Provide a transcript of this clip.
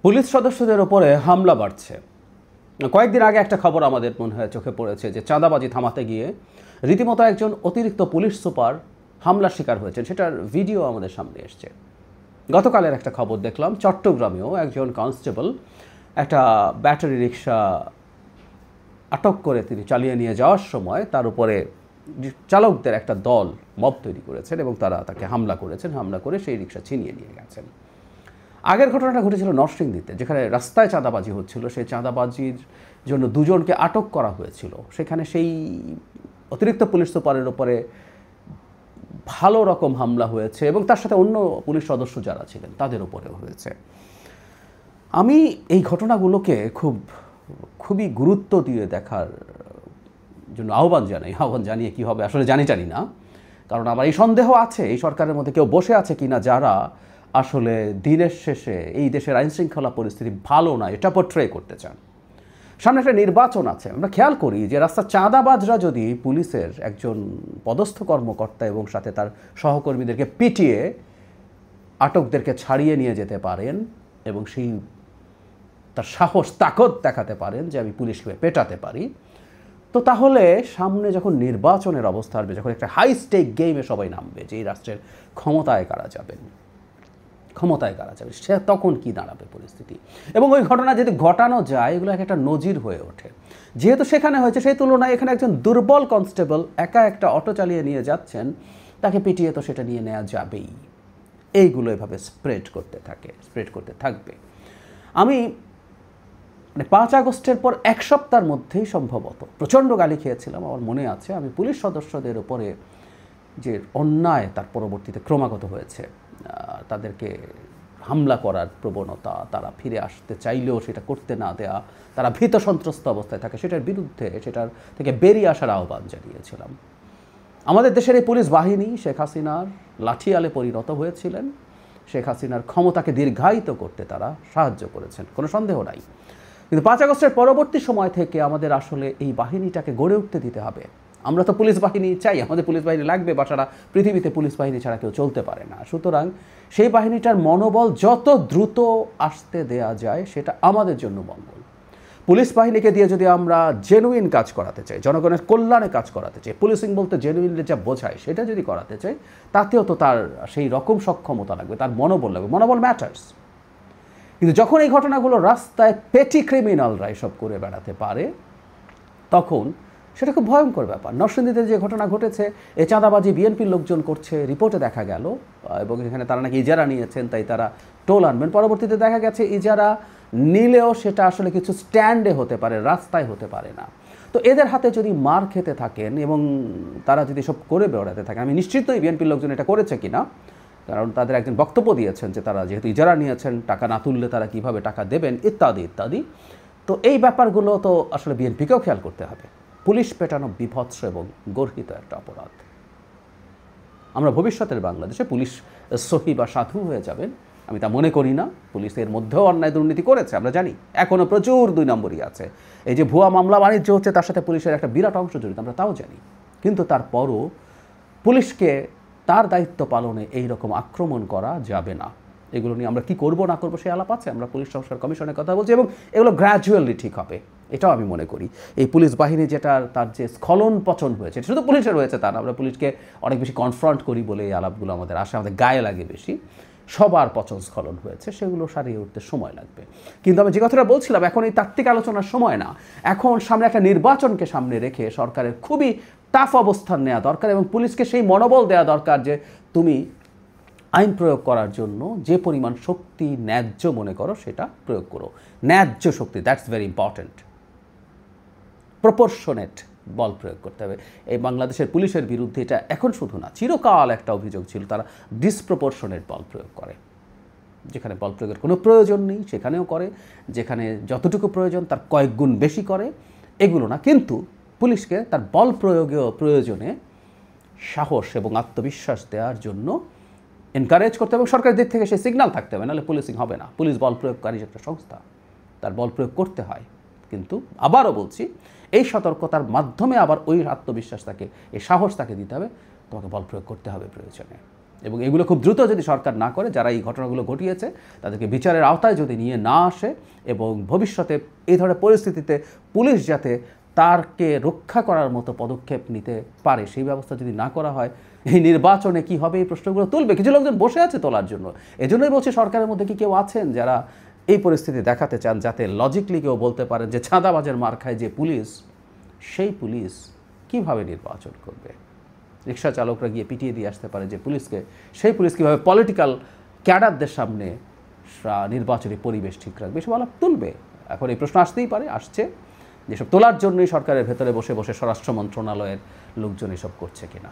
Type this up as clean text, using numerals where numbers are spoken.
Police সদস্যদের উপরে হামলা বাড়ছে। কয়েকদিন আগে একটা খবর আমাদের মনে হয় চোখে পড়েছে যে চাঁদাবাজি থামাতে গিয়ে রীতিমতো একজন অতিরিক্ত পুলিশ সুপার হামলার শিকার হয়েছেন। সেটার ভিডিও আমাদের সামনে এসছে। গতকালের একটা খবর দেখলাম, চট্টগ্রামেও একজন কনস্টেবল একটা ব্যাটারি রিক্সা আটক করে তিনি চালিয়ে নিয়ে যাওয়ার সময় তার উপরে চালকদের একটা দল মব তৈরি করেছেন এবং তারা তাকে হামলা করেছেন। হামলা করে সেই রিক্সা ছিনিয়ে নিয়ে গেছেন। আগের ঘটনাটা ঘটেছিল নরসিংদীতে, যেখানে রাস্তায় চাঁদাবাজি হচ্ছিল। সেই চাঁদাবাজির জন্য দুজনকে আটক করা হয়েছিল। সেখানে সেই অতিরিক্ত পুলিশ সুপারের উপরে ভালো রকম হামলা হয়েছে এবং তার সাথে অন্য পুলিশ সদস্য যারা ছিলেন তাদের উপরেও হয়েছে। আমি এই ঘটনাগুলোকে খুবই গুরুত্ব দিয়ে দেখার জন্য আহ্বান জানিয়ে কী হবে আসলে জানি না, কারণ আমার এই সন্দেহ আছে এই সরকারের মধ্যে কেউ বসে আছে কিনা যারা আসলে দিনের শেষে এই দেশের আইনশৃঙ্খলা পরিস্থিতি ভালো না এটা পোট্রে করতে চান। সামনে একটা নির্বাচন আছে। আমরা খেয়াল করি যে রাস্তার চাঁদাবাজরা যদি পুলিশের একজন পদস্থ কর্মকর্তা এবং সাথে তার সহকর্মীদেরকে পিটিয়ে আটকদেরকে ছাড়িয়ে নিয়ে যেতে পারেন এবং সেই তার সাহস তাকত দেখাতে পারেন যে আমি পুলিশকে পেটাতে পারি, তো তাহলে সামনে যখন নির্বাচনের অবস্থা আসবে, যখন একটা হাই স্টেক গেমে সবাই নামবে যে এই রাষ্ট্রের ক্ষমতায় কারা যাবে সে তখন কি দাঁড়াবে পরিস্থিতি। এবং ওই ঘটনা যদি ঘটানো যায় এগুলো একটা নজির হয়ে ওঠে। যেহেতু সেখানে হয়েছে সেই তুলনায় এখানে একজন দুর্বল কনস্টেবল একা একটা অটো চালিয়ে নিয়ে যাচ্ছেন, তাকে পিটিয়ে তো সেটা নিয়ে নেওয়া যাবেই। এইগুলো এভাবে স্প্রেড করতে থাকবে। আমি 5 আগস্টের পর এক সপ্তাহের মধ্যেই সম্ভবত প্রচণ্ড গালি খেয়েছিলাম। আমার মনে আছে আমি পুলিশ সদস্যদের উপরে যে অন্যায় তার পরবর্তীতে ক্রমাগত হয়েছে, তাদেরকে হামলা করার প্রবণতা, তারা ফিরে আসতে চাইলেও সেটা করতে না দেয়া, তারা ভীত সন্ত্রস্ত অবস্থায় থাকে, সেটার বিরুদ্ধে সেটার থেকে বেরিয়ে আসার আহ্বান জানিয়েছিলাম। আমাদের দেশের এই পুলিশ বাহিনী শেখ হাসিনার লাঠিয়ালে পরিণত হয়েছিলেন। শেখ হাসিনার ক্ষমতাকে দীর্ঘায়িত করতে তারা সাহায্য করেছেন, কোনো সন্দেহ নাই। কিন্তু 5 আগস্টের পরবর্তী সময় থেকে আমাদের আসলে এই বাহিনীটাকে গড়ে উঠতে দিতে হবে। আমরা তো পুলিশ বাহিনী চাই, আমাদের পুলিশ বাহিনী লাগবে, বা সারা পৃথিবীতে পুলিশ বাহিনী ছাড়া কেউ চলতে পারে না। সুতরাং সেই বাহিনীটার মনোবল যত দ্রুত আসতে দেয়া যায় সেটা আমাদের জন্য মঙ্গল। পুলিশ বাহিনীকে দিয়ে যদি আমরা জেনুইন কাজ করাতে চাই, জনগণের কল্যাণে কাজ করাতে চাই, পুলিশিং বলতে জেনুইনলি যা বোঝায় সেটা যদি করাতে চাই, তাতেও তো তার সেই রকম সক্ষমতা লাগবে, তার মনোবল লাগবে। মনোবল ম্যাটার্স। কিন্তু যখন এই ঘটনাগুলো রাস্তায় পেটি ক্রিমিনালরা এসব করে বেড়াতে পারে, তখন সেটা খুব ভয়ঙ্কর ব্যাপার। নরসিংদীতে যে ঘটনা ঘটেছে, এই চাঁদাবাজি বিএনপির লোকজন করছে রিপোর্টে দেখা গেল, এবং এখানে তারা নাকি ইজারা নিয়েছেন, তাই তারা টোল আনবেন। পরবর্তীতে দেখা গেছে ইজারা নিলেও সেটা আসলে কিছু স্ট্যান্ডে হতে পারে, রাস্তায় হতে পারে না। তো এদের হাতে যদি মার খেতে থাকেন এবং তারা যদি সব করে বেড়াতে থাকেন, আমি নিশ্চিত নই বিএনপির লোকজন এটা করেছে কিনা, কারণ তাদের একজন বক্তব্য দিয়েছেন যে তারা যেহেতু ইজারা নিয়েছেন, টাকা না তুললে তারা কিভাবে টাকা দেবেন ইত্যাদি। তো এই ব্যাপারগুলো তো আসলে বিএনপিকেও খেয়াল করতে হবে। পুলিশ পেটানো বিভৎস এবং গর্হিত একটা অপরাধ। আমরা ভবিষ্যতের বাংলাদেশে পুলিশ সহি বা সাধু হয়ে যাবেন আমি তা মনে করি না। পুলিশের মধ্যেও অন্যায় দুর্নীতি করেছে, আমরা জানি। এখনও প্রচুর 2 নম্বরই আছে। এই যে ভুয়া মামলা বাণিজ্য হচ্ছে, তার সাথে পুলিশের একটা বিরাট অংশ জড়িত, আমরা তাও জানি। কিন্তু তারপরও পুলিশকে তার দায়িত্ব পালনে এই রকম আক্রমণ করা যাবে না। এগুলো নিয়ে আমরা কি করব না করবো সেই আলাপ আছে। আমরা পুলিশ সংস্কার কমিশনের কথা বলছি এবং এগুলো গ্র্যাজুয়ালি ঠিক হবে, এটাও আমি মনে করি। এই পুলিশ বাহিনী তার যে স্খলন পচন হয়েছে, শুধু পুলিশের হয়েছে তা না। আমরা পুলিশকে অনেক বেশি কনফ্রন্ট করি বলে এই আলাপগুলো আমাদের আসে, আমাদের গায়ে লাগে বেশি। সবার পচন স্খলন হয়েছে, সেগুলো সারিয়ে উঠতে সময় লাগবে। কিন্তু আমি যে কথাটা বলছিলাম, এখন এই তাত্ত্বিক আলোচনার সময় না। এখন সামনে একটা নির্বাচনকে সামনে রেখে সরকারের খুবই টাফ অবস্থান নেওয়া দরকার এবং পুলিশকে সেই মনোবল দেওয়া দরকার যে তুমি আইন প্রয়োগ করার জন্য যে পরিমাণ শক্তি ন্যায্য মনে করো সেটা প্রয়োগ করো। ন্যায্য শক্তি, দ্যাটস ভেরি ইম্পর্ট্যান্ট। প্রপোর্শনেট বল প্রয়োগ করতে হবে। এই বাংলাদেশের পুলিশের বিরুদ্ধে এটা এখন শুধু না, চিরকাল একটা অভিযোগ ছিল, তারা ডিসপ্রপোর্শনেট বল প্রয়োগ করে। যেখানে বল প্রয়োগের কোনো প্রয়োজন নেই সেখানেও করে, যেখানে যতটুকু প্রয়োজন তার কয়েক গুণ বেশি করে। এগুলো না, কিন্তু পুলিশকে তার বল প্রয়োজনে সাহস এবং আত্মবিশ্বাস দেওয়ার জন্য এনকারেজ করতে হবে এবং সরকারের দিক থেকে সেই সিগন্যাল থাকতে হবে, নাহলে পুলিশিং হবে না। পুলিশ বল প্রয়োগকারী একটা সংস্থা, তার বল প্রয়োগ করতে হয়। কিন্তু আবারও বলছি, এই সতর্কতার মাধ্যমে আবার ওই আত্মবিশ্বাস তাকে, এই সাহস তাকে দিতে হবে, তোমাকে বল প্রয়োগ করতে হবে প্রয়োজনে। এবং এগুলো খুব দ্রুত যদি সরকার না করে, যারা এই ঘটনাগুলো ঘটিয়েছে তাদেরকে বিচারের আওতায় যদি নিয়ে না আসে এবং ভবিষ্যতে এই ধরনের পরিস্থিতিতে পুলিশ যাতে তারকে রক্ষা করার মতো পদক্ষেপ নিতে পারে, সেই ব্যবস্থা যদি না করা হয়, এই নির্বাচনে কি হবে এই প্রশ্নগুলো তুলবে। কিছু লোকজন বসে আছে তোলার জন্য। এজন্যই বলছে সরকারের মধ্যে কি কেউ আছেন যারা এই পরিস্থিতি দেখাতে চান, যাতে লজিকলি কেউ বলতে পারেন যে চাঁদাবাজের মার খায় যে পুলিশ, সেই পুলিশ কিভাবে নির্বাচন করবে। রিক্সা চালকরা গিয়ে পিটিয়ে দিয়ে আসতে পারে যে পুলিশকে, সেই পুলিশ কীভাবে পলিটিক্যাল ক্যাডারদের সামনে নির্বাচনী পরিবেশ ঠিক রাখবে, এসব আলাপ তুলবে। এখন এই প্রশ্ন আসতেই পারে, আসছে, যেসব তোলার জন্যই সরকারের ভেতরে বসে বসে স্বরাষ্ট্র মন্ত্রণালয়ের লোকজন এসব করছে কিনা।